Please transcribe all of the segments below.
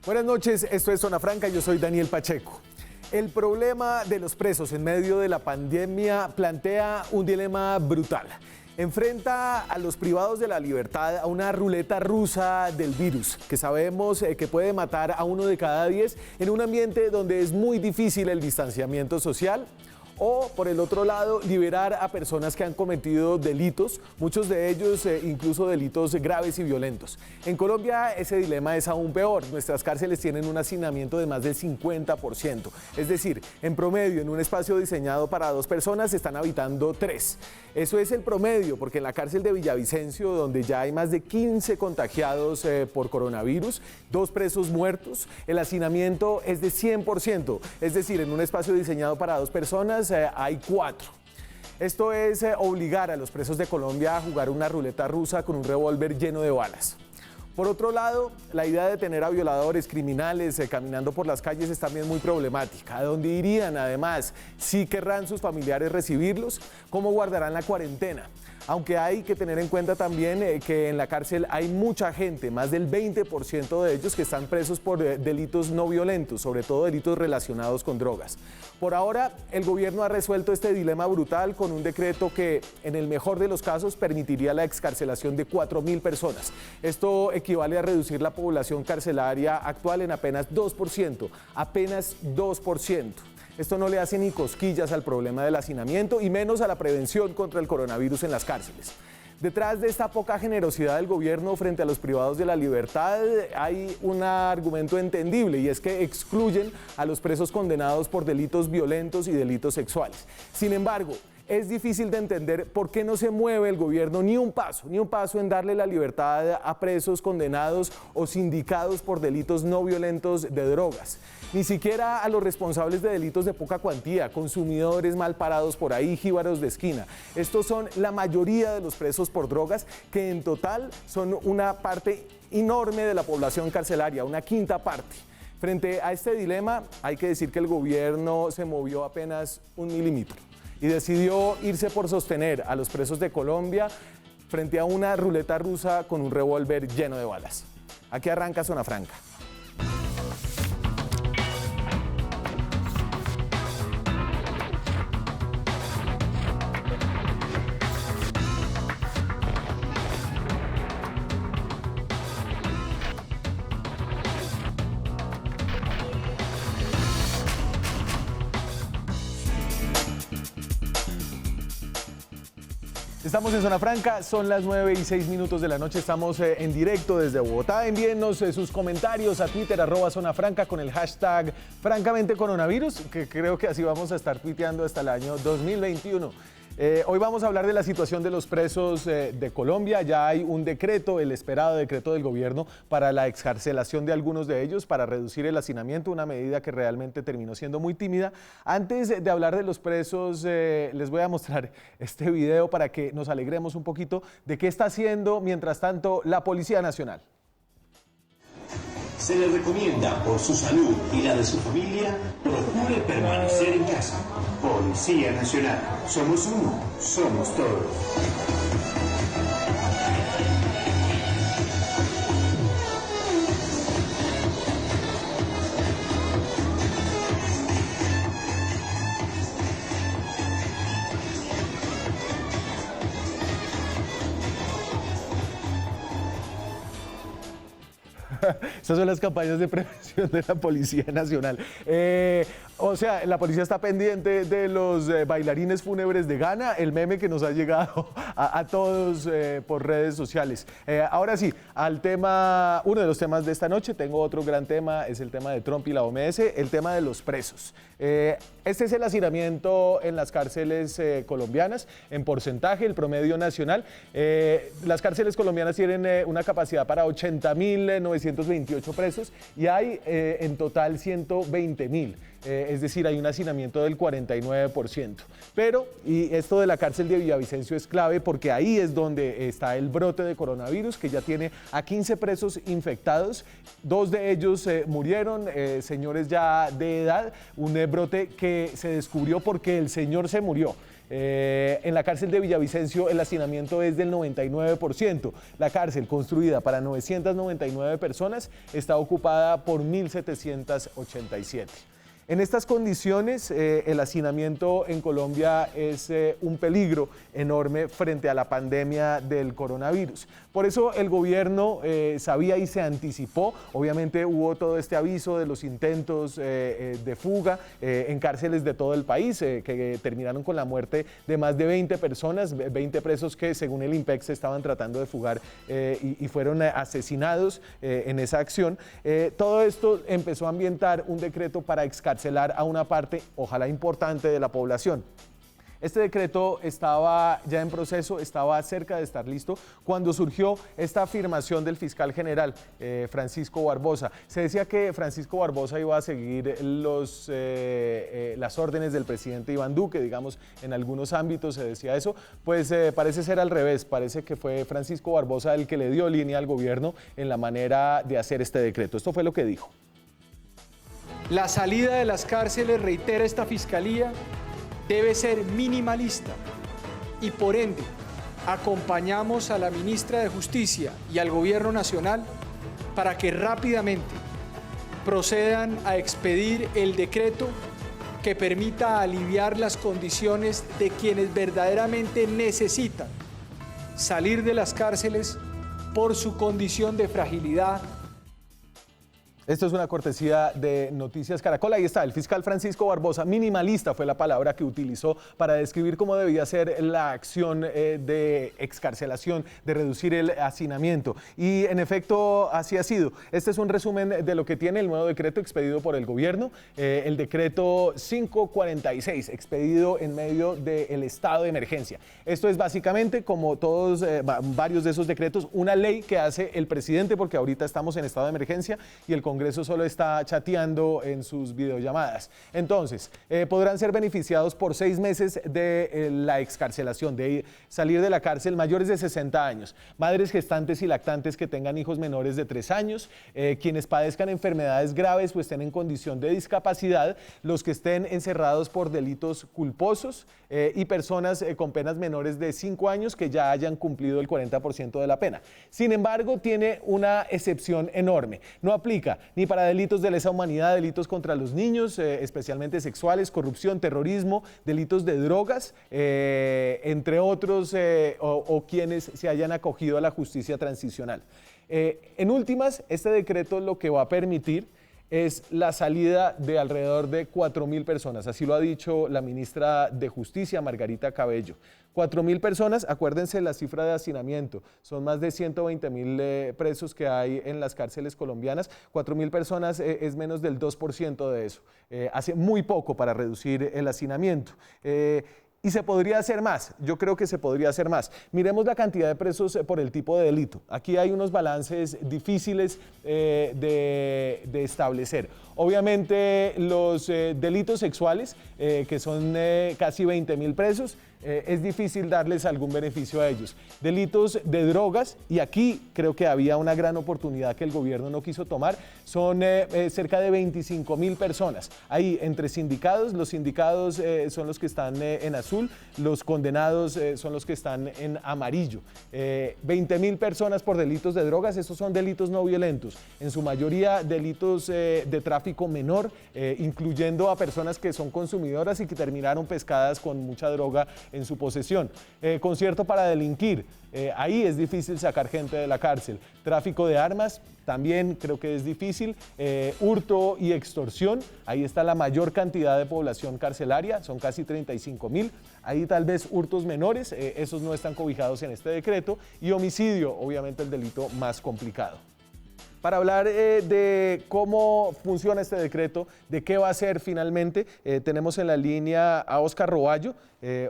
Buenas noches, esto es Zona Franca, yo soy Daniel Pacheco. El problema de los presos en medio de la pandemia plantea un dilema brutal. Enfrenta a los privados de la libertad a una ruleta rusa del virus, que sabemos que puede matar a 1 de cada 10 en un ambiente donde es muy difícil el distanciamiento social. O, por el otro lado, liberar a personas que han cometido delitos, muchos de ellos incluso delitos graves y violentos. En Colombia ese dilema es aún peor. Nuestras cárceles tienen un hacinamiento de más del 50%. Es decir, en promedio, en un espacio diseñado para 2 personas, están habitando 3. Eso es el promedio, porque en la cárcel de Villavicencio, donde ya hay más de 15 contagiados por coronavirus, 2 presos muertos, el hacinamiento es de 100%. Es decir, en un espacio diseñado para 2 personas, hay 4. Esto es obligar a los presos de Colombia a jugar una ruleta rusa con un revólver lleno de balas. Por otro lado, la idea de tener a violadores, criminales caminando por las calles es también muy problemática. ¿A dónde irían? Además, ¿sí querrán sus familiares recibirlos? ¿Cómo guardarán la cuarentena? Aunque hay que tener en cuenta también que en la cárcel hay mucha gente, más del 20% de ellos que están presos por delitos no violentos, sobre todo delitos relacionados con drogas. Por ahora, el gobierno ha resuelto este dilema brutal con un decreto que, en el mejor de los casos, permitiría la excarcelación de 4.000 personas. Esto equivale a reducir la población carcelaria actual en apenas 2%, apenas 2%. Esto no le hace ni cosquillas al problema del hacinamiento y menos a la prevención contra el coronavirus en las cárceles. Detrás de esta poca generosidad del gobierno frente a los privados de la libertad hay un argumento entendible, y es que excluyen a los presos condenados por delitos violentos y delitos sexuales. Sin embargo, es difícil de entender por qué no se mueve el gobierno ni un paso en darle la libertad a presos condenados o sindicados por delitos no violentos de drogas. Ni siquiera a los responsables de delitos de poca cuantía, consumidores mal parados por ahí, jíbaros de esquina. Estos son la mayoría de los presos por drogas, que en total son una parte enorme de la población carcelaria, una quinta parte. Frente a este dilema, hay que decir que el gobierno se movió apenas 1 milímetro y decidió irse por sostener a los presos de Colombia frente a una ruleta rusa con un revólver lleno de balas. Aquí arranca Zona Franca. Estamos en Zona Franca, son las 9:06 de la noche, estamos en directo desde Bogotá. Envíennos sus comentarios a Twitter, @ZonaFranca, con el hashtag Francamente Coronavirus, que creo que así vamos a estar tuiteando hasta el año 2021. Hoy vamos a hablar de la situación de los presos de Colombia. Ya hay un decreto, el esperado decreto del gobierno para la excarcelación de algunos de ellos, para reducir el hacinamiento, una medida que realmente terminó siendo muy tímida. Antes de hablar de los presos, les voy a mostrar este video para que nos alegremos un poquito de qué está haciendo, mientras tanto, la Policía Nacional. Se le recomienda, por su salud y la de su familia, procure permanecer en casa. Policía Nacional. Somos uno, somos todos. Estas son las campañas de prevención de la Policía Nacional. O sea, la policía está pendiente de los bailarines fúnebres de Ghana, el meme que nos ha llegado a todos por redes sociales. Ahora sí, al tema, uno de los temas de esta noche. Tengo otro gran tema, es el tema de Trump y la OMS, el tema de los presos. Este es el hacinamiento en las cárceles colombianas, en porcentaje, el promedio nacional. Las cárceles colombianas tienen una capacidad para 80.928 presos y hay en total 120.000. Es decir, hay un hacinamiento del 49%. Pero, y esto de la cárcel de Villavicencio es clave porque ahí es donde está el brote de coronavirus, que ya tiene a 15 presos infectados. 2 de ellos murieron, señores ya de edad. Un brote que se descubrió porque el señor se murió. En la cárcel de Villavicencio el hacinamiento es del 99%. La cárcel, construida para 999 personas, está ocupada por 1.787. En estas condiciones, el hacinamiento en Colombia es un peligro enorme frente a la pandemia del coronavirus. Por eso el gobierno sabía y se anticipó. Obviamente hubo todo este aviso de los intentos de fuga en cárceles de todo el país, que terminaron con la muerte de más de 20 personas, 20 presos que según el INPEC estaban tratando de fugar y fueron asesinados en esa acción. Todo esto empezó a ambientar un decreto para excarcelar a una parte, ojalá importante, de la población. Este decreto estaba ya en proceso, estaba cerca de estar listo cuando surgió esta afirmación del fiscal general, Francisco Barbosa. Se decía que Francisco Barbosa iba a seguir las órdenes del presidente Iván Duque, digamos, en algunos ámbitos se decía eso, pues parece ser al revés, parece que fue Francisco Barbosa el que le dio línea al gobierno en la manera de hacer este decreto. Esto fue lo que dijo. La salida de las cárceles, reitera esta fiscalía, debe ser minimalista y por ende acompañamos a la ministra de Justicia y al Gobierno Nacional para que rápidamente procedan a expedir el decreto que permita aliviar las condiciones de quienes verdaderamente necesitan salir de las cárceles por su condición de fragilidad. Esto es una cortesía de Noticias Caracol. Ahí está, el fiscal Francisco Barbosa, minimalista fue la palabra que utilizó para describir cómo debía ser la acción de excarcelación, de reducir el hacinamiento. Y en efecto, así ha sido. Este es un resumen de lo que tiene el nuevo decreto expedido por el gobierno, el decreto 546, expedido en medio del estado de emergencia. Esto es básicamente, como todos, varios de esos decretos, una ley que hace el presidente, porque ahorita estamos en estado de emergencia y el Congreso solo está chateando en sus videollamadas. Entonces, podrán ser beneficiados por 6 meses de la excarcelación, de salir de la cárcel mayores de 60 años, madres gestantes y lactantes que tengan hijos menores de 3 años, quienes padezcan enfermedades graves o estén en condición de discapacidad, los que estén encerrados por delitos culposos y personas con penas menores de 5 años que ya hayan cumplido el 40% de la pena. Sin embargo, tiene una excepción enorme. No aplica ni para delitos de lesa humanidad, delitos contra los niños, especialmente sexuales, corrupción, terrorismo, delitos de drogas, entre otros, o quienes se hayan acogido a la justicia transicional. En últimas, este decreto lo que va a permitir es la salida de alrededor de 4.000 personas, así lo ha dicho la ministra de Justicia, Margarita Cabello. 4.000 personas, acuérdense la cifra de hacinamiento, son más de 120.000 presos que hay en las cárceles colombianas, 4.000 personas es menos del 2% de eso, hace muy poco para reducir el hacinamiento. Y se podría hacer más, yo creo que se podría hacer más. Miremos la cantidad de presos por el tipo de delito. Aquí hay unos balances difíciles de establecer. Obviamente los delitos sexuales, que son casi 20.000 presos, es difícil darles algún beneficio a ellos. Delitos de drogas, y aquí creo que había una gran oportunidad que el gobierno no quiso tomar, son cerca de 25.000 personas. Ahí entre sindicados, los sindicados son los que están en azul, los condenados son los que están en amarillo. 20.000 personas por delitos de drogas, estos son delitos no violentos, en su mayoría delitos de tráfico menor, incluyendo a personas que son consumidoras y que terminaron pescadas con mucha droga en su posesión. Concierto para delinquir, ahí es difícil sacar gente de la cárcel. Tráfico de armas, también creo que es difícil. Hurto y extorsión, ahí está la mayor cantidad de población carcelaria, son casi 35.000. Ahí tal vez hurtos menores, esos no están cobijados en este decreto. Y homicidio, obviamente el delito más complicado. Para hablar de cómo funciona este decreto, de qué va a ser finalmente, tenemos en la línea a Óscar Roballo.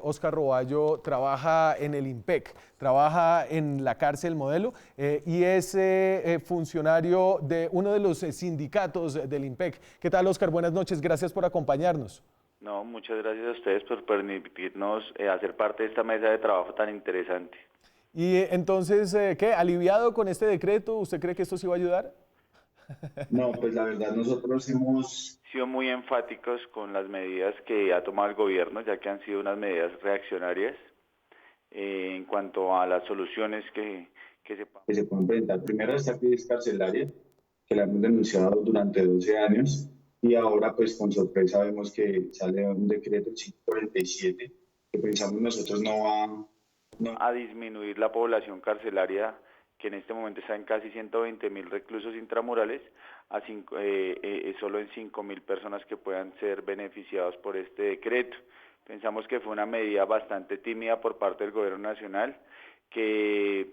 Óscar Roballo trabaja en el INPEC, trabaja en la cárcel Modelo y es funcionario de uno de los sindicatos del INPEC. ¿Qué tal, Óscar? Buenas noches, gracias por acompañarnos. No, muchas gracias a ustedes por permitirnos hacer parte de esta mesa de trabajo tan interesante. Y entonces, ¿qué? ¿Aliviado con este decreto? ¿Usted cree que esto sí va a ayudar? No, pues la verdad nosotros hemos sido muy enfáticos con las medidas que ha tomado el gobierno, ya que han sido unas medidas reaccionarias en cuanto a las soluciones que se pueden presentar. Primero, esta crisis carcelaria, que la hemos denunciado durante 12 años, y ahora pues con sorpresa vemos que sale un decreto 547, que pensamos nosotros no va a disminuir la población carcelaria, que en este momento está en casi 120.000 reclusos intramurales, solo en 5.000 personas que puedan ser beneficiados por este decreto. Pensamos que fue una medida bastante tímida por parte del gobierno nacional, que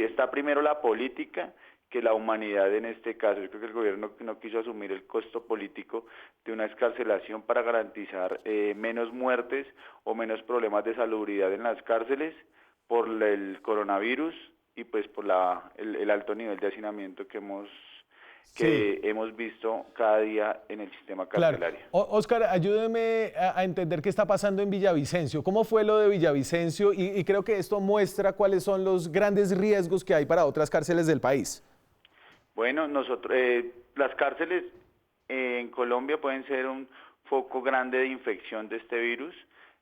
está primero la política que la humanidad en este caso. Yo creo que el gobierno no quiso asumir el costo político de una excarcelación para garantizar menos muertes o menos problemas de salubridad en las cárceles por el coronavirus y pues por el alto nivel de hacinamiento que hemos visto cada día en el sistema carcelario. Claro. Óscar, ayúdeme a entender qué está pasando en Villavicencio. ¿Cómo fue lo de Villavicencio? Y creo que esto muestra cuáles son los grandes riesgos que hay para otras cárceles del país. Bueno, las cárceles en Colombia pueden ser un foco grande de infección de este virus.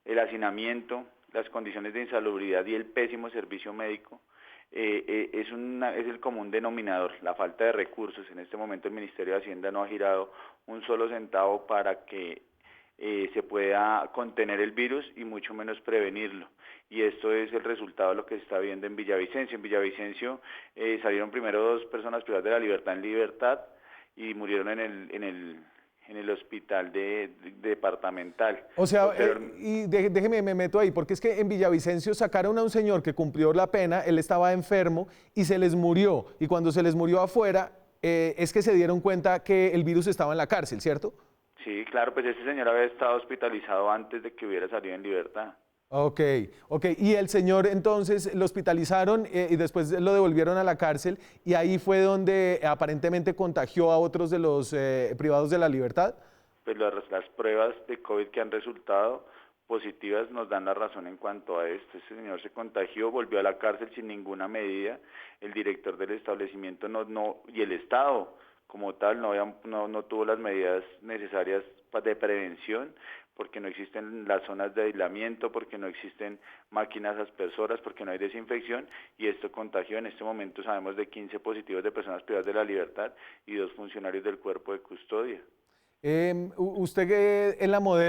El hacinamiento, las condiciones de insalubridad y el pésimo servicio médico es el común denominador, la falta de recursos. En este momento el Ministerio de Hacienda no ha girado un solo centavo para que se pueda contener el virus y mucho menos prevenirlo. Y esto es el resultado de lo que se está viendo en Villavicencio. En Villavicencio salieron primero 2 personas privadas de la libertad en libertad y murieron en el hospital departamental. O sea, déjeme, me meto ahí, porque es que en Villavicencio sacaron a un señor que cumplió la pena, él estaba enfermo y se les murió. Y cuando se les murió afuera, es que se dieron cuenta que el virus estaba en la cárcel, ¿cierto? Sí, claro, pues ese señor había estado hospitalizado antes de que hubiera salido en libertad. Ok. Y el señor entonces lo hospitalizaron y después lo devolvieron a la cárcel y ahí fue donde aparentemente contagió a otros de los privados de la libertad. Pues las pruebas de COVID que han resultado positivas nos dan la razón en cuanto a esto. Ese señor se contagió, volvió a la cárcel sin ninguna medida. El director del establecimiento y el Estado como tal no tuvo las medidas necesarias de prevención, porque no existen las zonas de aislamiento, porque no existen máquinas aspersoras, porque no hay desinfección, y esto contagió. En este momento sabemos de 15 positivos de personas privadas de la libertad y 2 funcionarios del cuerpo de custodia. Usted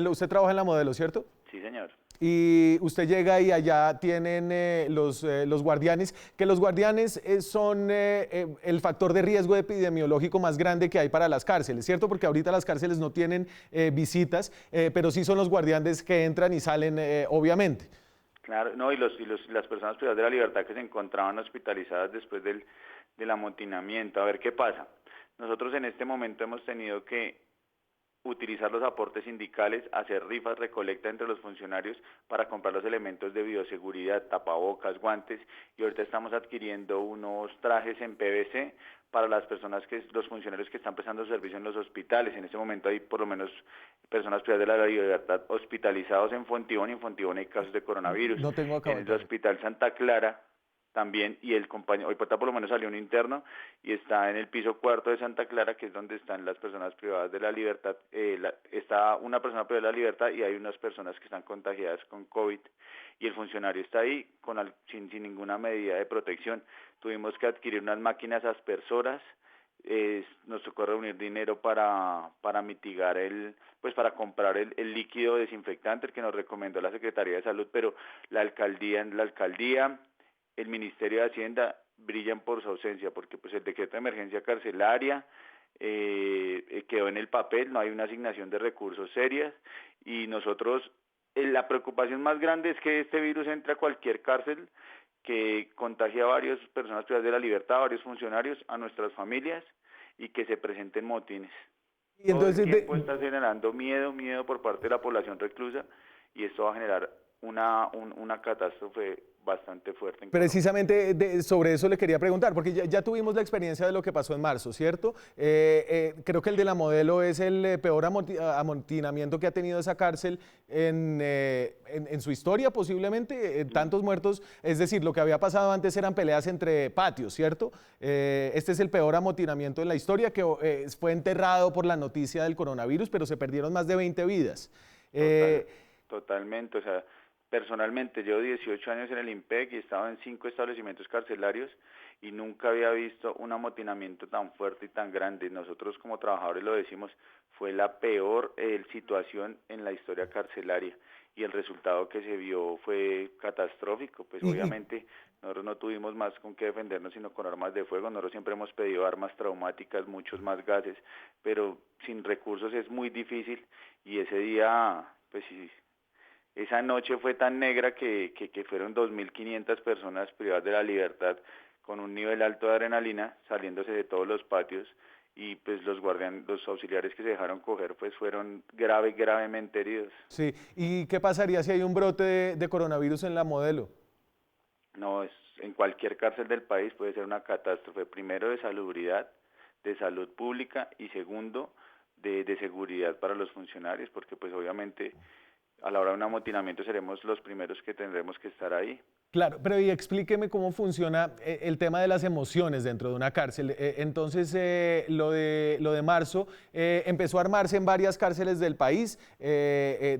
usted trabaja en la Modelo, ¿cierto? Sí, señor. Y usted llega y allá tienen los guardianes, que los guardianes son el factor de riesgo epidemiológico más grande que hay para las cárceles, ¿cierto? Porque ahorita las cárceles no tienen visitas, pero sí son los guardianes que entran y salen, obviamente. Claro, no, y las personas privadas de la libertad que se encontraban hospitalizadas después del amotinamiento. A ver qué pasa. Nosotros en este momento hemos tenido que utilizar los aportes sindicales, hacer rifas, recolecta entre los funcionarios para comprar los elementos de bioseguridad, tapabocas, guantes, y ahorita estamos adquiriendo unos trajes en PVC para los funcionarios que están prestando servicio en los hospitales. En este momento hay por lo menos personas privadas de la libertad hospitalizados en Fontibón, y en Fontibón hay casos de coronavirus. No tengo acá. En el Hospital Santa Clara también, y el compañero, hoy por lo menos salió un interno y está en el piso 4 de Santa Clara, que es donde están las personas privadas de la libertad. Está una persona privada de la libertad y hay unas personas que están contagiadas con COVID, y el funcionario está ahí sin ninguna medida de protección. Tuvimos que adquirir unas máquinas aspersoras. Nos tocó reunir dinero para mitigar para comprar el líquido desinfectante, el que nos recomendó la Secretaría de Salud, pero la alcaldía, el Ministerio de Hacienda brillan por su ausencia, porque pues el decreto de emergencia carcelaria quedó en el papel, no hay una asignación de recursos serias, y nosotros, la preocupación más grande es que este virus entre a cualquier cárcel, que contagie a varias personas privadas de la libertad, a varios funcionarios, a nuestras familias, y que se presenten motines. Y entonces, todo el tiempo está generando miedo por parte de la población reclusa, y esto va a generar una catástrofe bastante fuerte. Precisamente sobre eso le quería preguntar, porque ya tuvimos la experiencia de lo que pasó en marzo, ¿cierto? Creo que el de la Modelo es el peor amotinamiento que ha tenido esa cárcel en su historia, posiblemente, tantos muertos, es decir, lo que había pasado antes eran peleas entre patios, ¿cierto? Este es el peor amotinamiento en la historia, que fue enterrado por la noticia del coronavirus, pero se perdieron más de 20 vidas. Totalmente, o sea, personalmente llevo 18 años en el IMPEC y he estado en 5 establecimientos carcelarios y nunca había visto un amotinamiento tan fuerte y tan grande. Nosotros como trabajadores lo decimos, fue la peor situación en la historia carcelaria y el resultado que se vio fue catastrófico. Pues obviamente nosotros no tuvimos más con qué defendernos sino con armas de fuego. Nosotros siempre hemos pedido armas traumáticas, muchos más gases, pero sin recursos es muy difícil y ese día, pues sí, esa noche fue tan negra que fueron 2.500 personas privadas de la libertad con un nivel alto de adrenalina saliéndose de todos los patios y pues los auxiliares que se dejaron coger pues fueron gravemente heridos. Sí, ¿y qué pasaría si hay un brote de coronavirus en la Modelo? No, en cualquier cárcel del país puede ser una catástrofe, primero de salubridad, de salud pública y segundo de seguridad para los funcionarios, porque pues obviamente a la hora de un amotinamiento seremos los primeros que tendremos que estar ahí. Claro, pero y explíqueme cómo funciona el tema de las emociones dentro de una cárcel. Entonces, lo de marzo empezó a armarse en varias cárceles del país.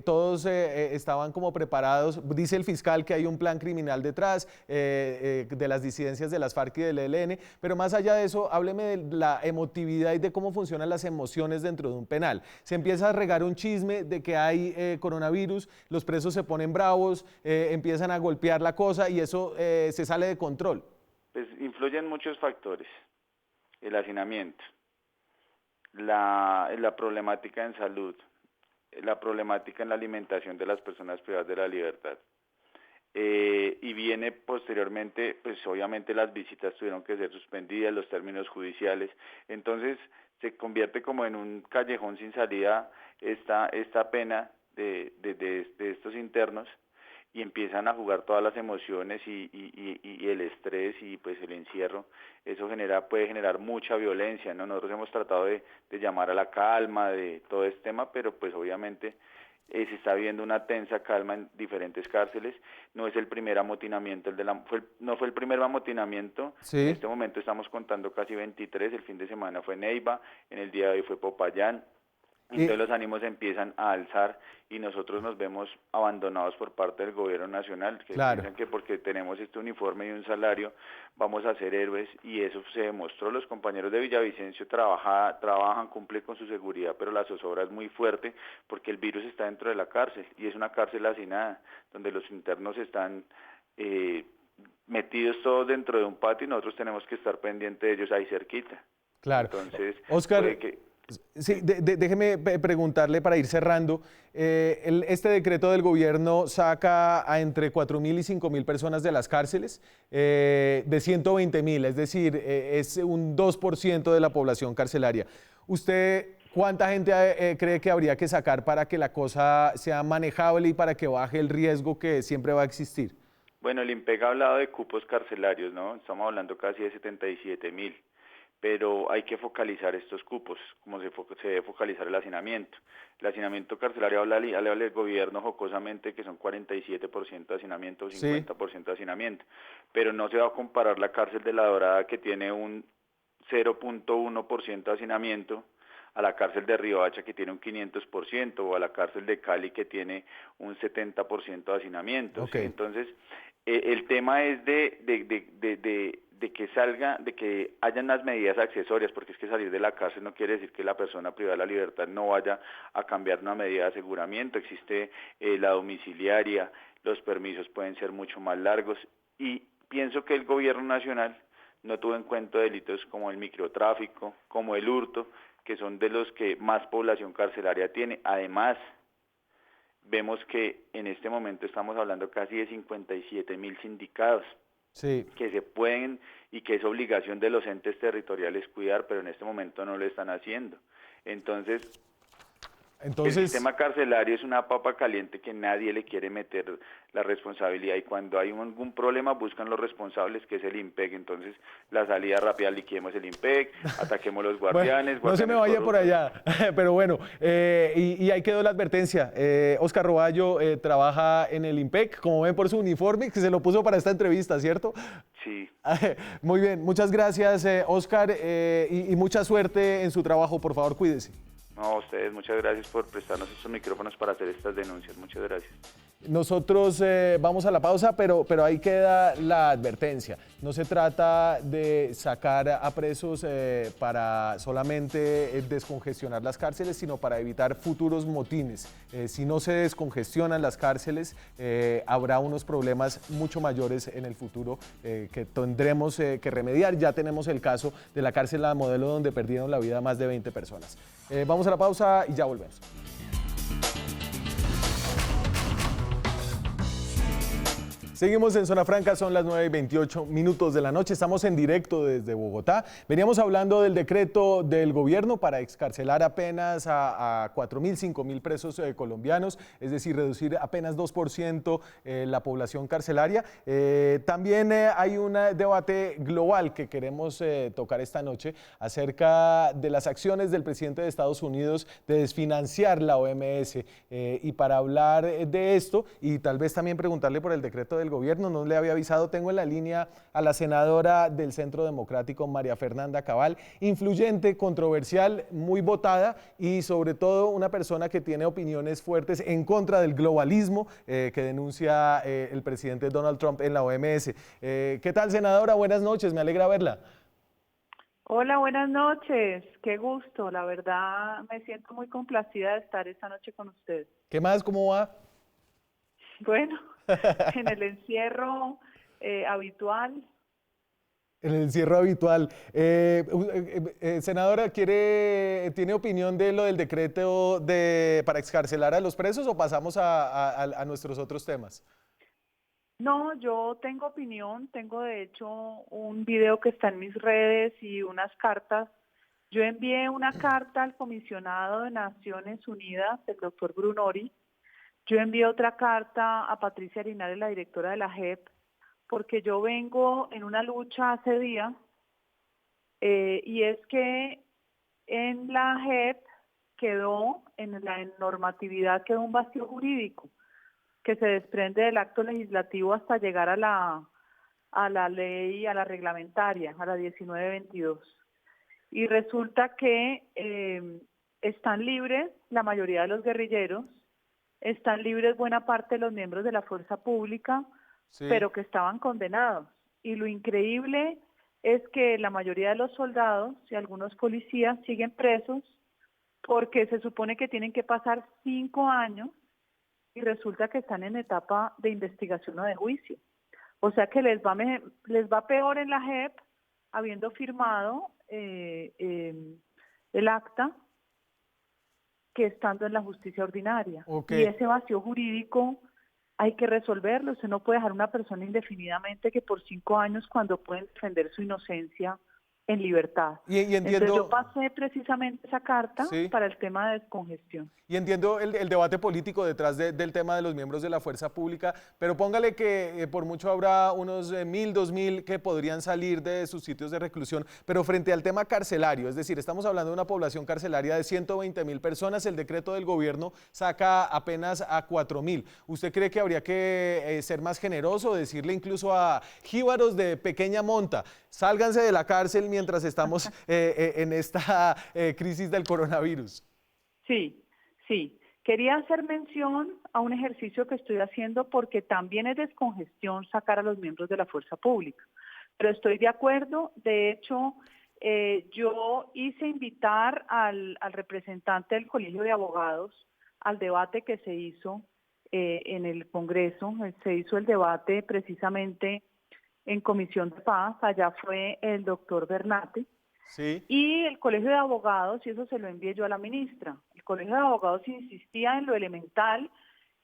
Todos estaban como preparados. Dice el fiscal que hay un plan criminal detrás de las disidencias de las FARC y del ELN. Pero más allá de eso, hábleme de la emotividad y de cómo funcionan las emociones dentro de un penal. Se empieza a regar un chisme de que hay coronavirus, los presos se ponen bravos, empiezan a golpear la cosa y eso se sale de control. Pues influyen muchos factores, el hacinamiento, la problemática en salud, la problemática en la alimentación de las personas privadas de la libertad. Y viene posteriormente, pues obviamente las visitas tuvieron que ser suspendidas, los términos judiciales, entonces se convierte como en un callejón sin salida esta pena de estos internos, y empiezan a jugar todas las emociones y el estrés y pues el encierro. Eso puede generar mucha violencia, ¿no? Nosotros hemos tratado de llamar a la calma de todo este tema, pero pues obviamente se está viendo una tensa calma en diferentes cárceles. No es el primer amotinamiento, no fue el primer amotinamiento. Sí. En este momento estamos contando casi 23, el fin de semana fue Neiva, en el día de hoy fue Popayán. Entonces los ánimos empiezan a alzar y nosotros nos vemos abandonados por parte del gobierno nacional, que piensan que porque tenemos este uniforme y un salario vamos a ser héroes, y eso se demostró. Los compañeros de Villavicencio trabajan, cumplen con su seguridad, pero la zozobra es muy fuerte porque el virus está dentro de la cárcel y es una cárcel hacinada, donde los internos están metidos todos dentro de un patio y nosotros tenemos que estar pendientes de ellos ahí cerquita. Claro. Entonces, Oscar, sí, déjeme preguntarle para ir cerrando. Este decreto del gobierno saca a entre 4.000 y 5.000 personas de las cárceles, de 120.000, es decir, es un 2% de la población carcelaria. ¿Usted cuánta gente cree que habría que sacar para que la cosa sea manejable y para que baje el riesgo que siempre va a existir? Bueno, el IMPEC ha hablado de cupos carcelarios, ¿no? Estamos hablando casi de 77.000. Pero hay que focalizar estos cupos, como se debe focalizar el hacinamiento. El hacinamiento carcelario habla el gobierno jocosamente que son 47% de hacinamiento o 50% de hacinamiento, pero no se va a comparar la cárcel de La Dorada, que tiene un 0.1% de hacinamiento, a la cárcel de Riohacha, que tiene un 500%, o a la cárcel de Cali, que tiene un 70% de hacinamiento. Okay. ¿Sí? Entonces, el tema es de que hayan las medidas accesorias, porque es que salir de la cárcel no quiere decir que la persona privada de la libertad no vaya a cambiar una medida de aseguramiento. Existe la domiciliaria, los permisos pueden ser mucho más largos, y pienso que el gobierno nacional no tuvo en cuenta delitos como el microtráfico, como el hurto, que son de los que más población carcelaria tiene. Además, vemos que en este momento estamos hablando casi de 57.000 sindicados. Sí. Que se pueden y que es obligación de los entes territoriales cuidar, pero en este momento no lo están haciendo. Entonces, Entonces, el sistema carcelario es una papa caliente que nadie le quiere meter la responsabilidad, y cuando hay algún problema buscan los responsables, que es el IMPEC. Entonces, la salida rápida: liquidemos el IMPEC, ataquemos los guardianes. bueno, no se me vaya por allá, pero bueno, y ahí quedó la advertencia. Óscar Roballo trabaja en el IMPEC, como ven por su uniforme, que se lo puso para esta entrevista, ¿cierto? Sí. Muy bien, muchas gracias, Óscar, y mucha suerte en su trabajo. Por favor, cuídese. No, a ustedes, muchas gracias por prestarnos estos micrófonos para hacer estas denuncias. Muchas gracias. Nosotros vamos a la pausa, pero ahí queda la advertencia. No se trata de sacar a presos para solamente descongestionar las cárceles, sino para evitar futuros motines. Si no se descongestionan las cárceles, habrá unos problemas mucho mayores en el futuro que tendremos que remediar. Ya tenemos el caso de la cárcel La Modelo, donde perdieron la vida más de 20 personas. Vamos a la pausa y ya volvemos. Seguimos en Zona Franca, son las 9:28 de la noche, estamos en directo desde Bogotá. Veníamos hablando del decreto del gobierno para excarcelar apenas a 4.000, 5.000 presos colombianos, es decir, reducir apenas 2% la población carcelaria. También hay un debate global que queremos tocar esta noche acerca de las acciones del presidente de Estados Unidos de desfinanciar la OMS. Y para hablar de esto y tal vez también preguntarle por el decreto del gobierno, no le había avisado, tengo en la línea a la senadora del Centro Democrático, María Fernanda Cabal, influyente, controversial, muy votada y sobre todo una persona que tiene opiniones fuertes en contra del globalismo que denuncia el presidente Donald Trump en la OMS. ¿Qué tal, senadora? Buenas noches, me alegra verla. Hola, buenas noches, qué gusto, la verdad me siento muy complacida de estar esta noche con ustedes. ¿Qué más? ¿Cómo va? Bueno, en el encierro habitual. En el encierro habitual. Senadora, ¿tiene opinión de lo del decreto para excarcelar a los presos o pasamos a nuestros otros temas? No, yo tengo opinión, tengo de hecho un video que está en mis redes y unas cartas. Yo envié una carta al comisionado de Naciones Unidas, el doctor Brunori. Yo envié otra carta a Patricia Linares, la directora de la JEP, porque yo vengo en una lucha hace días, y es que en la JEP quedó, en la normatividad quedó un vacío jurídico que se desprende del acto legislativo hasta llegar a la ley, a la reglamentaria, a la 1922. Y resulta que están libres la mayoría de los guerrilleros, están libres buena parte de los miembros de la fuerza pública, sí, pero que estaban condenados. Y lo increíble es que la mayoría de los soldados y algunos policías siguen presos porque se supone que tienen que pasar 5 años y resulta que están en etapa de investigación o de juicio. O sea que les va peor en la JEP habiendo firmado el acta que estando en la justicia ordinaria. Okay. Y ese vacío jurídico hay que resolverlo. Usted no puede dejar a una persona indefinidamente que por 5 años, cuando pueden defender su inocencia, en libertad. Y entiendo, entonces yo pasé precisamente esa carta, sí, para el tema de descongestión. Y entiendo el debate político detrás del tema de los miembros de la fuerza pública, pero póngale que por mucho habrá unos 1.000, 2.000 que podrían salir de sus sitios de reclusión, pero frente al tema carcelario, es decir, estamos hablando de una población carcelaria de 120.000 personas, el decreto del gobierno saca apenas a 4.000. ¿Usted cree que habría que ser más generoso, decirle incluso a jíbaros de pequeña monta, sálganse de la cárcel mientras estamos en esta crisis del coronavirus? Sí. Sí, quería hacer mención a un ejercicio que estoy haciendo porque también es descongestión sacar a los miembros de la fuerza pública, pero estoy de acuerdo. De hecho, yo hice invitar al representante del Colegio de Abogados al debate que se hizo en el Congreso. Se hizo el debate precisamente en Comisión de Paz, allá fue el doctor Bernate. Sí. Y el Colegio de Abogados, y eso se lo envié yo a la ministra, el Colegio de Abogados insistía en lo elemental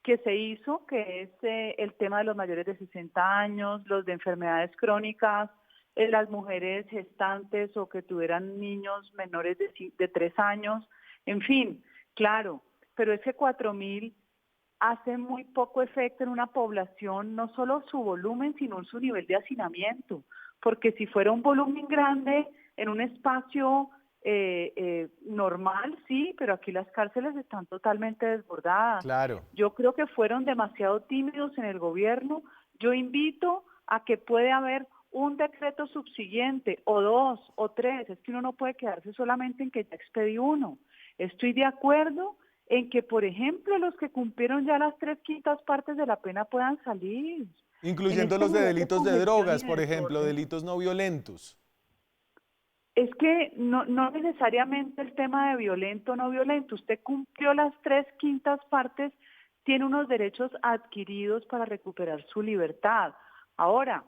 que se hizo, que es el tema de los mayores de 60 años, los de enfermedades crónicas, las mujeres gestantes o que tuvieran niños menores de 3 años, en fin, claro, pero es que 4.000 hace muy poco efecto en una población, no solo su volumen, sino su nivel de hacinamiento, porque si fuera un volumen grande en un espacio normal, sí, pero aquí las cárceles están totalmente desbordadas. Claro. Yo creo que fueron demasiado tímidos en el gobierno. Yo invito a que puede haber un decreto subsiguiente, o 2, o 3, es que uno no puede quedarse solamente en que ya expedí uno. Estoy de acuerdo en que, por ejemplo, los que cumplieron ya las 3/5 partes de la pena puedan salir. Incluyendo los de nivel delitos de congestión drogas, y por ejemplo, desorden, delitos no violentos. es que no necesariamente el tema de violento o no violento. Usted cumplió las 3/5 partes, tiene unos derechos adquiridos para recuperar su libertad. Ahora,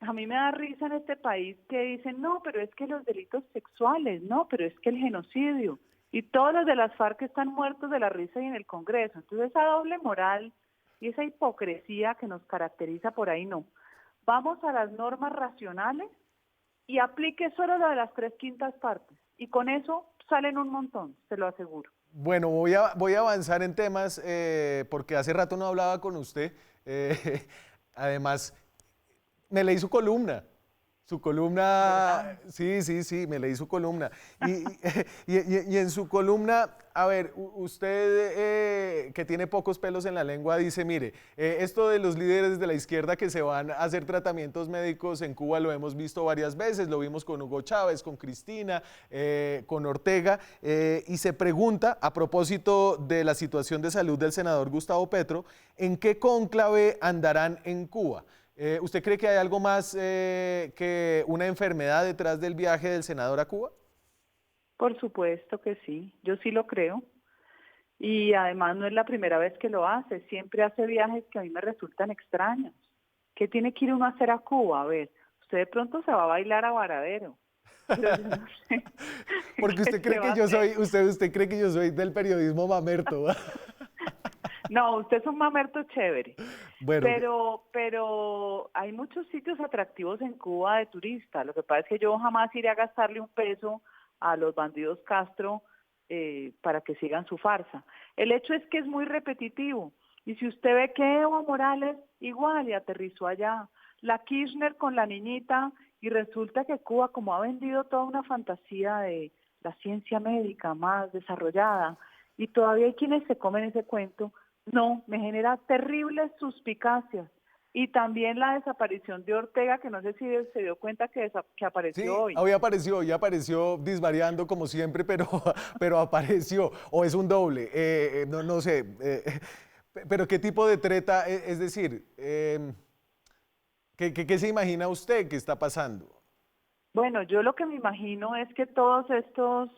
a mí me da risa en este país que dicen, no, pero es que los delitos sexuales, no, pero es que el genocidio. Y todos los de las FARC están muertos de la risa y en el Congreso. Entonces esa doble moral y esa hipocresía que nos caracteriza por ahí no. Vamos a las normas racionales y aplique solo lo de las 3/5 partes. Y con eso salen un montón, se lo aseguro. Bueno, voy a avanzar en temas porque hace rato no hablaba con usted. Además, me leí su columna. Su columna, ¿Verdad? sí, me leí su columna. Y en su columna, a ver, usted que tiene pocos pelos en la lengua dice, mire, esto de los líderes de la izquierda que se van a hacer tratamientos médicos en Cuba lo hemos visto varias veces, lo vimos con Hugo Chávez, con Cristina, con Ortega, y se pregunta, a propósito de la situación de salud del senador Gustavo Petro, ¿en qué cónclave andarán en Cuba? ¿Usted cree que hay algo más que una enfermedad detrás del viaje del senador a Cuba? Por supuesto que sí, yo sí lo creo. Y además no es la primera vez que lo hace, siempre hace viajes que a mí me resultan extraños. ¿Qué tiene que ir uno a hacer a Cuba? A ver, usted de pronto se va a bailar a Varadero, pero yo no sé Porque qué usted se cree va a que yo hacer. soy, usted cree que yo soy del periodismo mamerto. No, usted es un mamerto chévere. Bueno, Pero hay muchos sitios atractivos en Cuba de turista. Lo que pasa es que yo jamás iré a gastarle un peso a los bandidos Castro para que sigan su farsa. El hecho es que es muy repetitivo. Y si usted ve que Evo Morales igual y aterrizó allá, la Kirchner con la niñita, y resulta que Cuba, como ha vendido toda una fantasía de la ciencia médica más desarrollada, y todavía hay quienes se comen ese cuento, no, me genera terribles suspicacias. Y también la desaparición de Ortega, que no sé si se dio cuenta que apareció sí, hoy. hoy apareció disvariando como siempre, pero apareció, o es un doble, no sé. Pero ¿qué tipo de treta? Es decir, ¿qué se imagina usted que está pasando? Bueno, yo lo que me imagino es que todos estos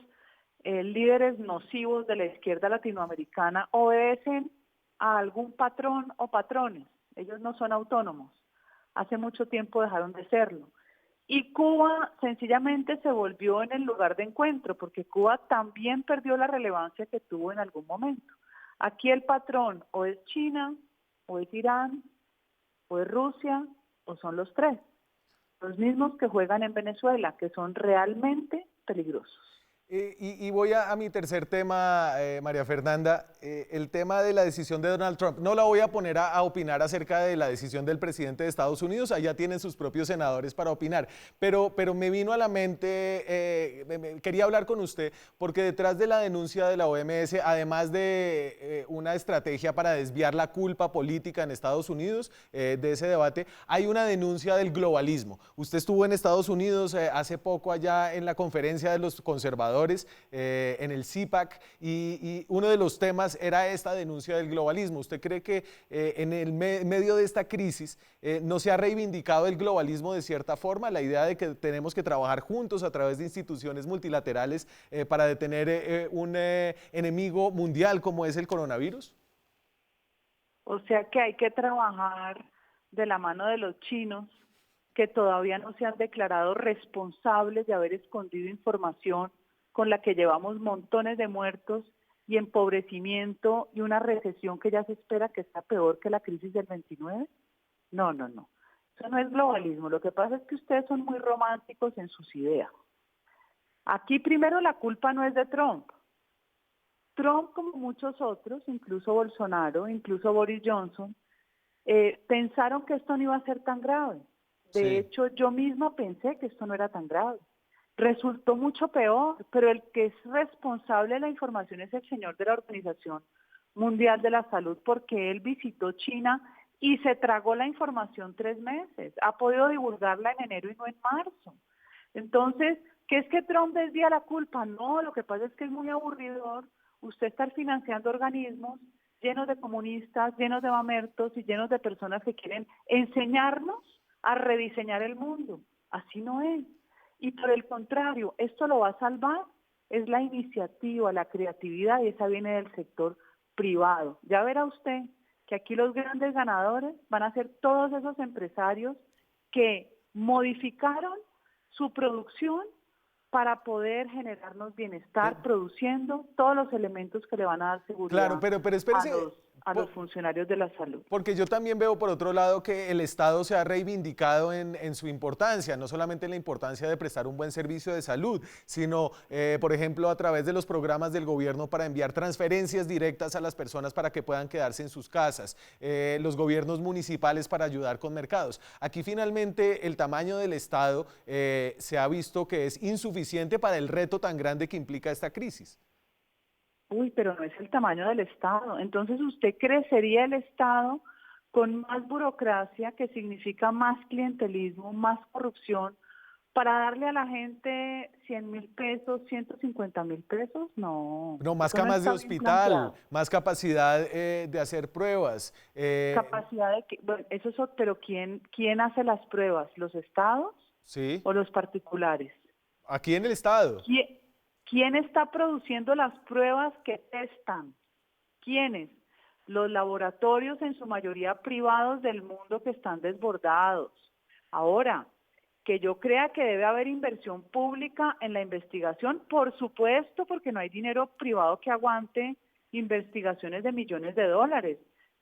líderes nocivos de la izquierda latinoamericana obedecen a algún patrón o patrones. Ellos no son autónomos. Hace mucho tiempo dejaron de serlo. Y Cuba sencillamente se volvió en el lugar de encuentro, porque Cuba también perdió la relevancia que tuvo en algún momento. Aquí el patrón o es China, o es Irán, o es Rusia, o son los tres. Los mismos que juegan en Venezuela, que son realmente peligrosos. Y voy a mi tercer tema, María Fernanda, el tema de la decisión de Donald Trump. No la voy a poner a opinar acerca de la decisión del presidente de Estados Unidos, allá tienen sus propios senadores para opinar, pero me vino a la mente, quería hablar con usted, porque detrás de la denuncia de la OMS, además de una estrategia para desviar la culpa política en Estados Unidos de ese debate, hay una denuncia del globalismo. Usted estuvo en Estados Unidos hace poco allá en la conferencia de los conservadores, en el CIPAC, y uno de los temas era esta denuncia del globalismo. ¿Usted cree que en el medio de esta crisis no se ha reivindicado el globalismo de cierta forma, la idea de que tenemos que trabajar juntos a través de instituciones multilaterales para detener un enemigo mundial como es el coronavirus? O sea que hay que trabajar de la mano de los chinos, que todavía no se han declarado responsables de haber escondido información con la que llevamos montones de muertos y empobrecimiento y una recesión que ya se espera que sea peor que la crisis del 29? No. Eso no es globalismo. Lo que pasa es que ustedes son muy románticos en sus ideas. Aquí primero la culpa no es de Trump. Trump, como muchos otros, incluso Bolsonaro, incluso Boris Johnson, pensaron que esto no iba a ser tan grave. De hecho, yo misma pensé que esto no era tan grave. Resultó mucho peor, pero el que es responsable de la información es el señor de la Organización Mundial de la Salud, porque él visitó China y se tragó la información 3 meses. Ha podido divulgarla en enero y no en marzo. Entonces, ¿qué es que Trump desvía la culpa? No, lo que pasa es que es muy aburridor usted estar financiando organismos llenos de comunistas, llenos de mamertos y llenos de personas que quieren enseñarnos a rediseñar el mundo. Así no es. Y por el contrario, esto lo va a salvar, es la iniciativa, la creatividad, y esa viene del sector privado. Ya verá usted que aquí los grandes ganadores van a ser todos esos empresarios que modificaron su producción para poder generarnos bienestar, produciendo todos los elementos que le van a dar seguridad pero espérese, a los funcionarios de la salud. Porque yo también veo por otro lado que el Estado se ha reivindicado en su importancia, no solamente en la importancia de prestar un buen servicio de salud, sino, por ejemplo, a través de los programas del gobierno para enviar transferencias directas a las personas para que puedan quedarse en sus casas, los gobiernos municipales para ayudar con mercados. Aquí finalmente el tamaño del Estado se ha visto que es insuficiente para el reto tan grande que implica esta crisis. Uy, pero no es el tamaño del Estado. Entonces usted crecería el Estado con más burocracia, que significa más clientelismo, más corrupción, para darle a la gente 100.000 pesos, 150.000 pesos. No. No, más camas de hospital, más capacidad de hacer pruebas. Capacidad de que, bueno, eso es, pero ¿quién hace las pruebas? ¿Los estados? Sí. ¿O los particulares? Aquí en el Estado. ¿Quién está produciendo las pruebas que testan? ¿Quiénes? Los laboratorios, en su mayoría privados del mundo, que están desbordados. Ahora, que yo crea que debe haber inversión pública en la investigación, por supuesto, porque no hay dinero privado que aguante investigaciones de millones de dólares.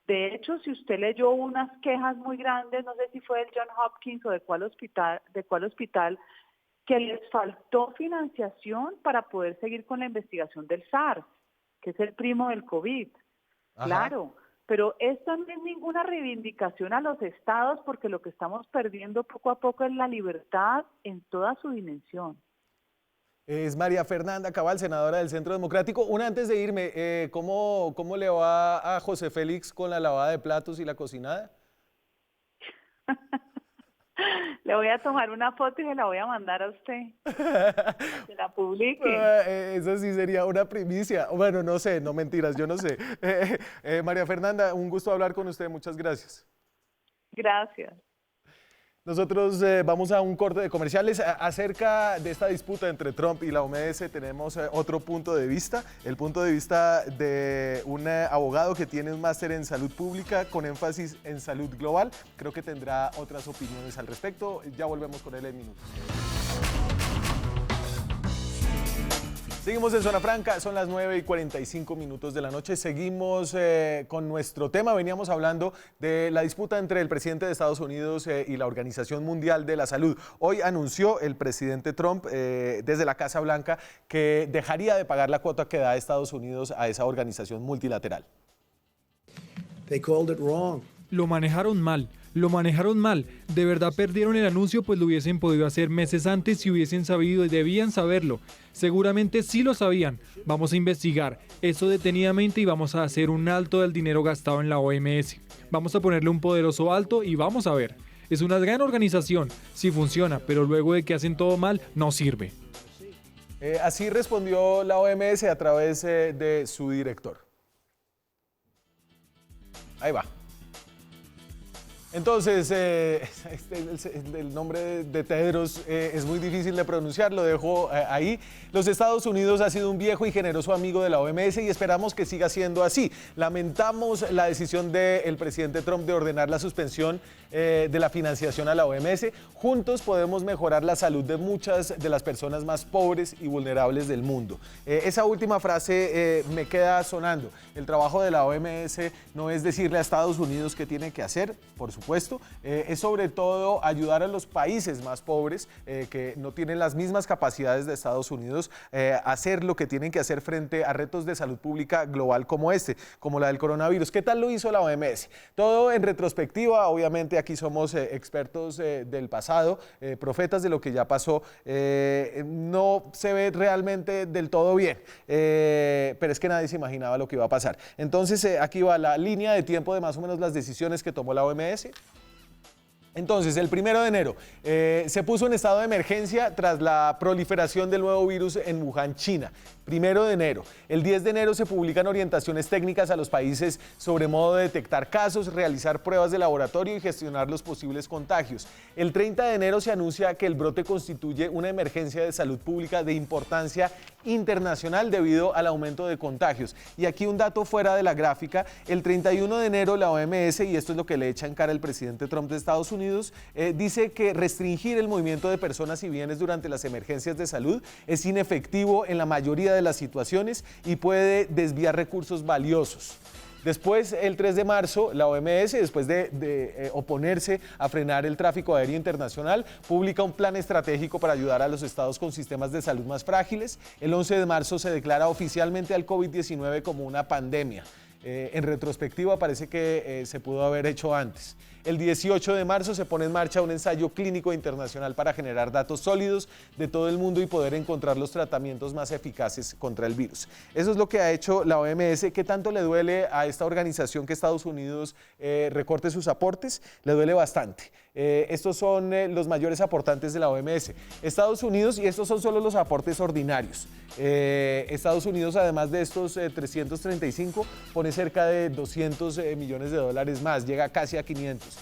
De hecho, si usted leyó unas quejas muy grandes, no sé si fue del Johns Hopkins o de cuál hospital, que les faltó financiación para poder seguir con la investigación del SARS, que es el primo del COVID. Ajá. Claro, pero esto no es ninguna reivindicación a los estados, porque lo que estamos perdiendo poco a poco es la libertad en toda su dimensión. Es María Fernanda Cabal, senadora del Centro Democrático. Una antes de irme, ¿cómo le va a José Félix con la lavada de platos y la cocinada? Le voy a tomar una foto y se la voy a mandar a usted. Que la publique. Eso sí sería una primicia. Bueno, no sé, no mentiras, yo no sé. María Fernanda, un gusto hablar con usted. Muchas gracias. Gracias. Nosotros vamos a un corte de comerciales. Acerca de esta disputa entre Trump y la OMS tenemos otro punto de vista, el punto de vista de un abogado que tiene un máster en salud pública con énfasis en salud global. Creo que tendrá otras opiniones al respecto. Ya volvemos con él en minutos. Seguimos en Zona Franca, son las 9:45 de la noche. Seguimos con nuestro tema. Veníamos hablando de la disputa entre el presidente de Estados Unidos y la Organización Mundial de la Salud. Hoy anunció el presidente Trump desde la Casa Blanca que dejaría de pagar la cuota que da Estados Unidos a esa organización multilateral. They called it wrong. Lo manejaron mal. De verdad perdieron el anuncio, pues lo hubiesen podido hacer meses antes si hubiesen sabido y debían saberlo. Seguramente sí lo sabían. Vamos a investigar eso detenidamente y vamos a hacer un alto del dinero gastado en la OMS. Vamos a ponerle un poderoso alto y vamos a ver. Es una gran organización, sí funciona, pero luego de que hacen todo mal, no sirve. Así respondió la OMS a través de su director. Ahí va. Entonces, el nombre de Tedros es muy difícil de pronunciar, lo dejo ahí. Los Estados Unidos ha sido un viejo y generoso amigo de la OMS y esperamos que siga siendo así. Lamentamos la decisión del presidente Trump de ordenar la suspensión de la financiación a la OMS. Juntos podemos mejorar la salud de muchas de las personas más pobres y vulnerables del mundo. Esa última frase me queda sonando. El trabajo de la OMS no es decirle a Estados Unidos qué tiene que hacer, por supuesto. supuesto, es sobre todo ayudar a los países más pobres que no tienen las mismas capacidades de Estados Unidos a hacer lo que tienen que hacer frente a retos de salud pública global como este, como la del coronavirus. ¿Qué tal lo hizo la OMS? Todo en retrospectiva, obviamente aquí somos expertos del pasado, profetas de lo que ya pasó, no se ve realmente del todo bien, pero es que nadie se imaginaba lo que iba a pasar. Entonces aquí va la línea de tiempo de más o menos las decisiones que tomó la OMS. Entonces, el 1 de enero se puso en estado de emergencia tras la proliferación del nuevo virus en Wuhan, China. 1 de enero. El 10 de enero se publican orientaciones técnicas a los países sobre modo de detectar casos, realizar pruebas de laboratorio y gestionar los posibles contagios. El 30 de enero se anuncia que el brote constituye una emergencia de salud pública de importancia internacional debido al aumento de contagios. Y aquí un dato fuera de la gráfica, el 31 de enero la OMS, y esto es lo que le echa en cara el presidente Trump de Estados Unidos, dice que restringir el movimiento de personas y bienes durante las emergencias de salud es inefectivo en la mayoría de las situaciones y puede desviar recursos valiosos. Después, el 3 de marzo, la OMS, después de oponerse a frenar el tráfico aéreo internacional, publica un plan estratégico para ayudar a los estados con sistemas de salud más frágiles. El 11 de marzo se declara oficialmente al COVID-19 como una pandemia. En retrospectiva parece que se pudo haber hecho antes. El 18 de marzo se pone en marcha un ensayo clínico internacional para generar datos sólidos de todo el mundo y poder encontrar los tratamientos más eficaces contra el virus. Eso es lo que ha hecho la OMS. ¿Qué tanto le duele a esta organización que Estados Unidos recorte sus aportes? Le duele bastante. Estos son los mayores aportantes de la OMS. Estados Unidos, y estos son solo los aportes ordinarios. Estados Unidos, además de estos 335, pone cerca de 200 millones de dólares más, llega casi a 500.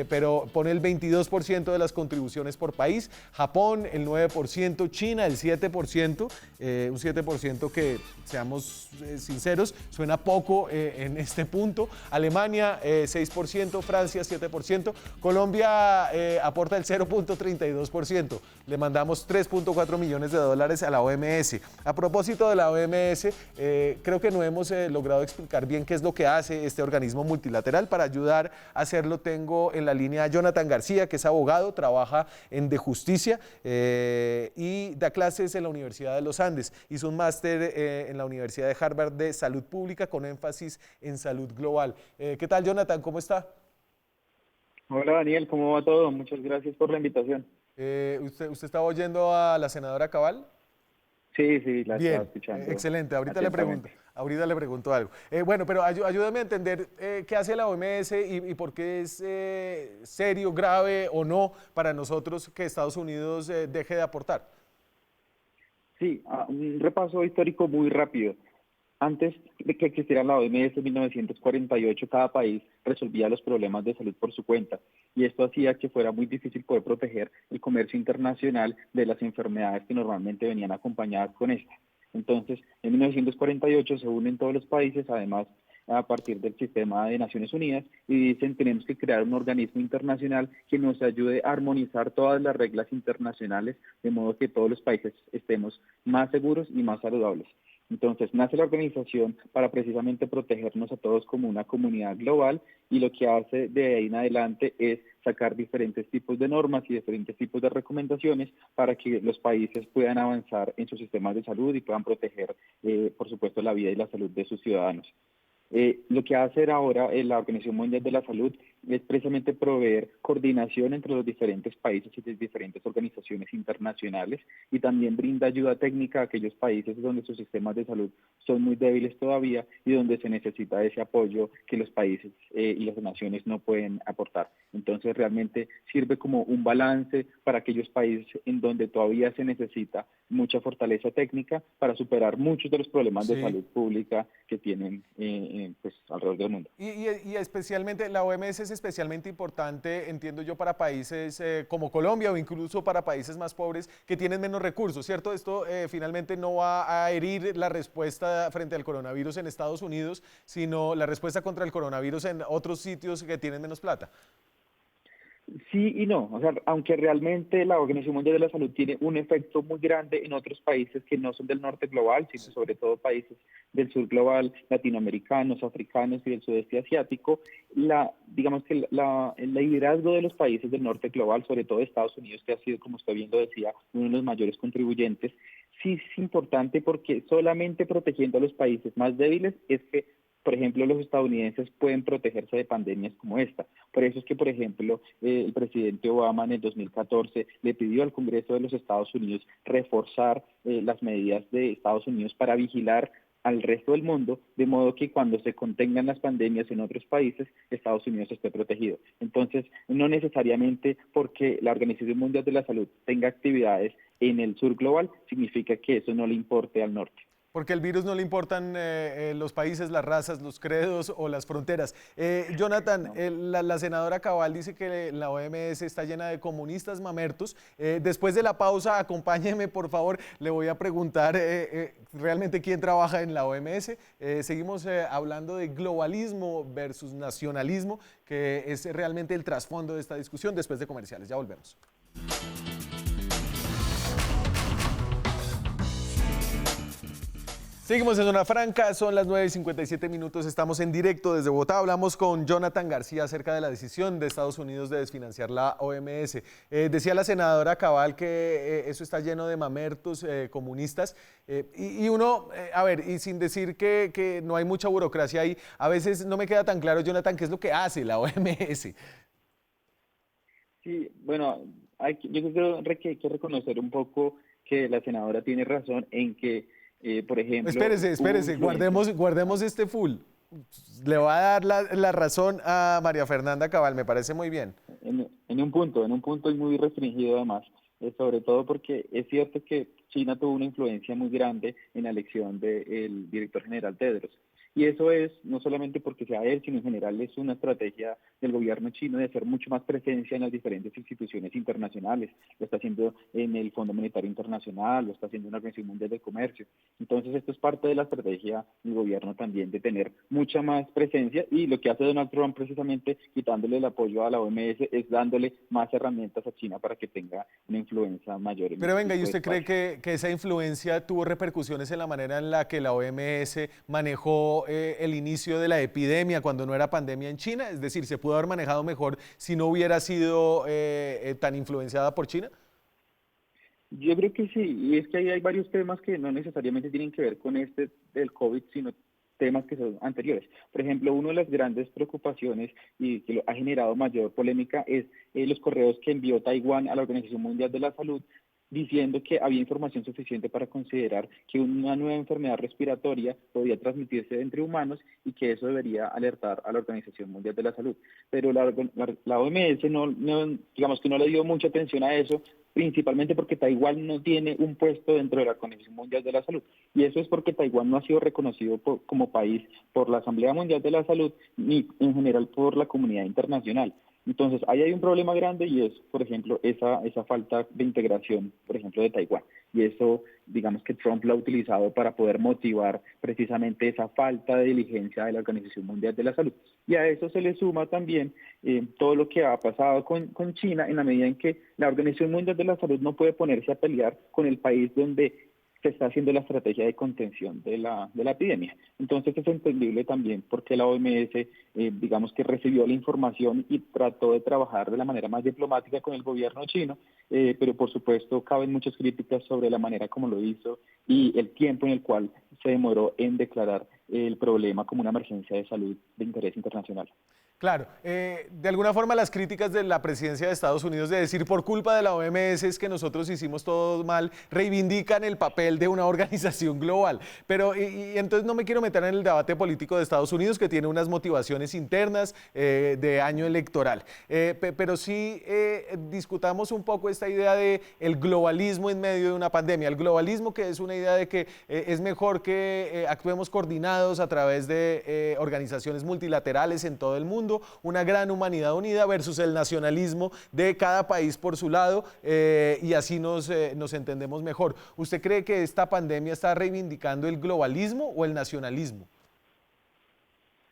Pero pone el 22% de las contribuciones por país, Japón el 9%, China el 7%, un 7% que, seamos sinceros, suena poco en este punto, Alemania 6%, Francia 7%, Colombia aporta el 0.32%, le mandamos 3.4 millones de dólares a la OMS. A propósito de la OMS, creo que no hemos logrado explicar bien qué es lo que hace este organismo multilateral. Para ayudar a hacerlo tengo en la línea a Jonathan García, que es abogado, trabaja en De Justicia y da clases en la Universidad de los Andes. Hizo un máster en la Universidad de Harvard de Salud Pública con énfasis en salud global. ¿Qué tal, Jonathan? ¿Cómo está? Hola, Daniel, ¿cómo va todo? Muchas gracias por la invitación. ¿Usted estaba oyendo a la senadora Cabal? Sí, la Bien, estaba escuchando. Excelente. Ahorita le pregunto algo. Bueno, pero ayúdame a entender qué hace la OMS y por qué es serio, grave o no para nosotros que Estados Unidos deje de aportar. Sí, un repaso histórico muy rápido. Antes de que existiera la OMS en 1948, cada país resolvía los problemas de salud por su cuenta, y esto hacía que fuera muy difícil poder proteger el comercio internacional de las enfermedades que normalmente venían acompañadas con esta. Entonces, en 1948 se unen todos los países, además a partir del sistema de Naciones Unidas, y dicen tenemos que crear un organismo internacional que nos ayude a armonizar todas las reglas internacionales, de modo que todos los países estemos más seguros y más saludables. Entonces nace la organización para precisamente protegernos a todos como una comunidad global, y lo que hace de ahí en adelante es sacar diferentes tipos de normas y diferentes tipos de recomendaciones para que los países puedan avanzar en sus sistemas de salud y puedan proteger, por supuesto, la vida y la salud de sus ciudadanos. Lo que hace ahora la Organización Mundial de la Salud es precisamente proveer coordinación entre los diferentes países y las diferentes organizaciones internacionales, y también brinda ayuda técnica a aquellos países donde sus sistemas de salud son muy débiles todavía y donde se necesita ese apoyo que los países y las naciones no pueden aportar. Entonces realmente sirve como un balance para aquellos países en donde todavía se necesita mucha fortaleza técnica para superar muchos de los problemas de salud pública que tienen pues alrededor del mundo. Y especialmente la OMS es especialmente importante, entiendo yo, para países como Colombia o incluso para países más pobres que tienen menos recursos, ¿cierto? Esto finalmente no va a herir la respuesta frente al coronavirus en Estados Unidos, sino la respuesta contra el coronavirus en otros sitios que tienen menos plata. Sí y no, o sea, aunque realmente la Organización Mundial de la Salud tiene un efecto muy grande en otros países que no son del norte global, sino sobre todo países del sur global, latinoamericanos, africanos y del sudeste asiático, digamos que el liderazgo de los países del norte global, sobre todo de Estados Unidos, que ha sido, como usted bien lo decía, uno de los mayores contribuyentes, sí es importante porque solamente protegiendo a los países más débiles es que, por ejemplo, los estadounidenses pueden protegerse de pandemias como esta. Por eso es que, por ejemplo, el presidente Obama en el 2014 le pidió al Congreso de los Estados Unidos reforzar las medidas de Estados Unidos para vigilar al resto del mundo, de modo que cuando se contengan las pandemias en otros países, Estados Unidos esté protegido. Entonces, no necesariamente porque la Organización Mundial de la Salud tenga actividades en el sur global, significa que eso no le importe al norte. Porque el virus no le importan los países, las razas, los credos o las fronteras. Jonathan, la senadora Cabal dice que la OMS está llena de comunistas mamertos. Después de la pausa, acompáñeme por favor, le voy a preguntar realmente quién trabaja en la OMS. Seguimos hablando de globalismo versus nacionalismo, que es realmente el trasfondo de esta discusión después de comerciales. Ya volvemos. Seguimos en Zona Franca, son las 9:57 minutos, estamos en directo desde Bogotá. Hablamos con Jonathan García acerca de la decisión de Estados Unidos de desfinanciar la OMS. Decía la senadora Cabal que eso está lleno de mamertos comunistas y uno, a ver, y sin decir que no hay mucha burocracia ahí, a veces no me queda tan claro, Jonathan, qué es lo que hace la OMS. Sí, bueno, yo creo que hay que reconocer un poco que la senadora tiene razón en que por ejemplo... Espérese, guardemos este full. Le voy a dar la razón a María Fernanda Cabal, me parece muy bien. En un punto y muy restringido además, sobre todo porque es cierto que China tuvo una influencia muy grande en la elección del director general Tedros. Y eso es no solamente porque sea él, sino en general es una estrategia del gobierno chino de hacer mucho más presencia en las diferentes instituciones internacionales. Lo está haciendo en el Fondo Monetario Internacional, lo está haciendo en la Organización Mundial del Comercio. Entonces esto es parte de la estrategia del gobierno también de tener mucha más presencia, y lo que hace Donald Trump precisamente quitándole el apoyo a la OMS es dándole más herramientas a China para que tenga una influencia mayor. Pero venga, ¿y usted cree que esa influencia tuvo repercusiones en la manera en la que la OMS manejó el inicio de la epidemia cuando no era pandemia en China? Es decir, ¿se pudo haber manejado mejor si no hubiera sido tan influenciada por China? Yo creo que sí, y es que ahí hay varios temas que no necesariamente tienen que ver con este del COVID, sino temas que son anteriores. Por ejemplo, una de las grandes preocupaciones y que ha generado mayor polémica es los correos que envió Taiwán a la Organización Mundial de la Salud, diciendo que había información suficiente para considerar que una nueva enfermedad respiratoria podía transmitirse entre humanos y que eso debería alertar a la Organización Mundial de la Salud. Pero la OMS digamos que no le dio mucha atención a eso, principalmente porque Taiwán no tiene un puesto dentro de la Organización Mundial de la Salud. Y eso es porque Taiwán no ha sido reconocido como país por la Asamblea Mundial de la Salud ni en general por la comunidad internacional. Entonces, ahí hay un problema grande y es, por ejemplo, esa falta de integración, por ejemplo, de Taiwán. Y eso, digamos que Trump lo ha utilizado para poder motivar precisamente esa falta de diligencia de la Organización Mundial de la Salud. Y a eso se le suma también todo lo que ha pasado con China, en la medida en que la Organización Mundial de la Salud no puede ponerse a pelear con el país donde se está haciendo la estrategia de contención de la epidemia. Entonces es entendible también porque la OMS, digamos que recibió la información y trató de trabajar de la manera más diplomática con el gobierno chino, pero por supuesto caben muchas críticas sobre la manera como lo hizo y el tiempo en el cual se demoró en declarar el problema como una emergencia de salud de interés internacional. Claro, de alguna forma las críticas de la presidencia de Estados Unidos de decir por culpa de la OMS es que nosotros hicimos todo mal, reivindican el papel de una organización global. Pero y entonces no me quiero meter en el debate político de Estados Unidos, que tiene unas motivaciones internas de año electoral. Pero sí discutamos un poco esta idea de el globalismo en medio de una pandemia. El globalismo, que es una idea de que es mejor que actuemos coordinados a través de organizaciones multilaterales en todo el mundo, una gran humanidad unida versus el nacionalismo de cada país por su lado, y así nos entendemos mejor. ¿Usted cree que esta pandemia está reivindicando el globalismo o el nacionalismo?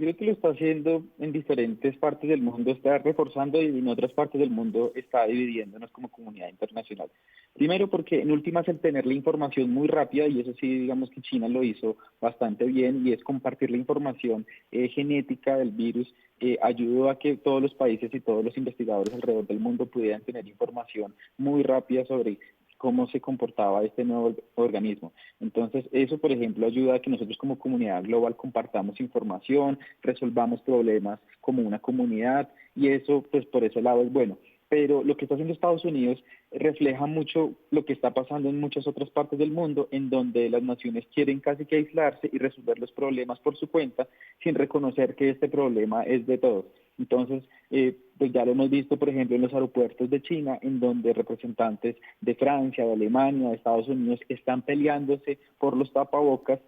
Creo que lo está haciendo en diferentes partes del mundo, está reforzando y en otras partes del mundo está dividiéndonos como comunidad internacional. Primero porque en últimas el tener la información muy rápida, y eso sí digamos que China lo hizo bastante bien, y es compartir la información genética del virus, ayudó a que todos los países y todos los investigadores alrededor del mundo pudieran tener información muy rápida sobre cómo se comportaba este nuevo organismo. Entonces, eso, por ejemplo, ayuda a que nosotros como comunidad global compartamos información, resolvamos problemas como una comunidad, y eso, pues por ese lado es bueno. Pero lo que está haciendo Estados Unidos refleja mucho lo que está pasando en muchas otras partes del mundo, en donde las naciones quieren casi que aislarse y resolver los problemas por su cuenta, sin reconocer que este problema es de todos. Entonces, pues ya lo hemos visto, por ejemplo, en los aeropuertos de China, en donde representantes de Francia, de Alemania, de Estados Unidos están peleándose por los tapabocas,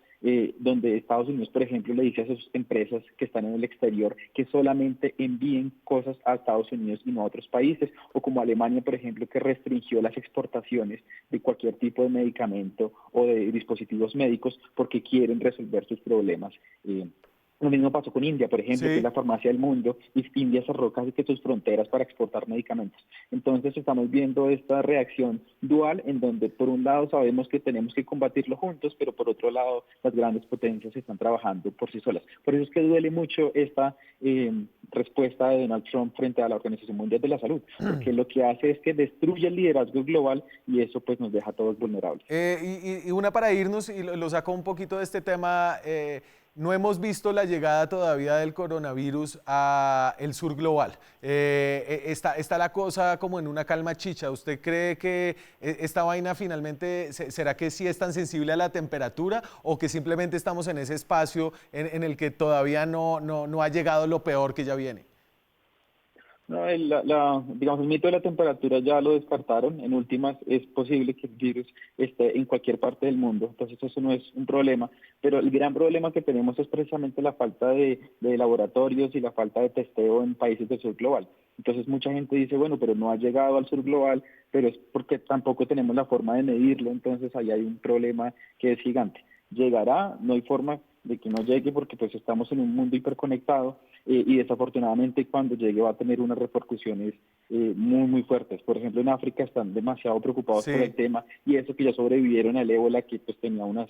donde Estados Unidos, por ejemplo, le dice a sus empresas que están en el exterior que solamente envíen cosas a Estados Unidos y no a otros países, o como Alemania, por ejemplo, que restringió las exportaciones de cualquier tipo de medicamento o de dispositivos médicos porque quieren resolver sus problemas. Lo mismo pasó con India, por ejemplo, que es la farmacia del mundo, y India cerró casi que sus fronteras para exportar medicamentos. Entonces estamos viendo esta reacción dual, en donde por un lado sabemos que tenemos que combatirlo juntos, pero por otro lado las grandes potencias están trabajando por sí solas. Por eso es que duele mucho esta respuesta de Donald Trump frente a la Organización Mundial de la Salud, porque lo que hace es que destruye el liderazgo global, y eso pues nos deja a todos vulnerables. Y una para irnos, y lo saco un poquito de este tema, no hemos visto la llegada todavía del coronavirus a el sur global. Está la cosa como en una calma chicha. ¿Usted cree que esta vaina finalmente, será que sí es tan sensible a la temperatura, o que simplemente estamos en ese espacio en el que todavía no ha llegado lo peor que ya viene? No, digamos, el mito de la temperatura ya lo descartaron. En últimas, es posible que el virus esté en cualquier parte del mundo, entonces eso no es un problema. Pero el gran problema que tenemos es precisamente la falta de laboratorios y la falta de testeo en países del sur global. Entonces mucha gente dice, bueno, pero no ha llegado al sur global, pero es porque tampoco tenemos la forma de medirlo, entonces ahí hay un problema que es gigante. Llegará, no hay forma de que no llegue porque pues estamos en un mundo hiperconectado, y desafortunadamente cuando llegue va a tener unas repercusiones muy fuertes. Por ejemplo, en África están demasiado preocupados por el tema, y eso que ya sobrevivieron al ébola, que pues tenía unas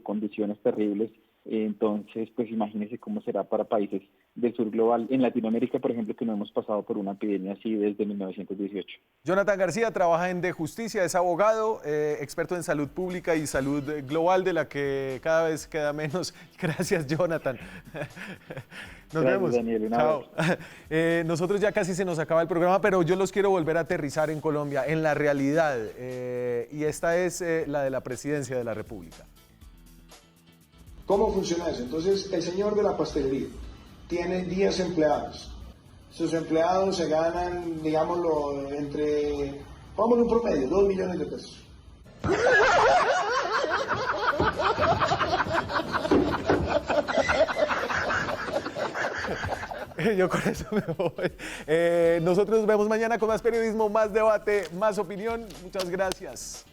condiciones terribles. Entonces, pues imagínense cómo será para países del sur global. En Latinoamérica, por ejemplo, que no hemos pasado por una epidemia así desde 1918. Jonathan García trabaja en De Justicia, es abogado, experto en salud pública y salud global, de la que cada vez queda menos. Gracias, Jonathan. Nos vemos. Daniel, chao. Nosotros ya casi se nos acaba el programa, pero yo los quiero volver a aterrizar en Colombia, en la realidad, y esta es la de la Presidencia de la República. ¿Cómo funciona eso? Entonces, el señor de la pastelería tiene 10 empleados. Sus empleados se ganan, digámoslo, pongámosle un promedio, 2 millones de pesos. Yo con eso me voy. Nosotros nos vemos mañana con más periodismo, más debate, más opinión. Muchas gracias.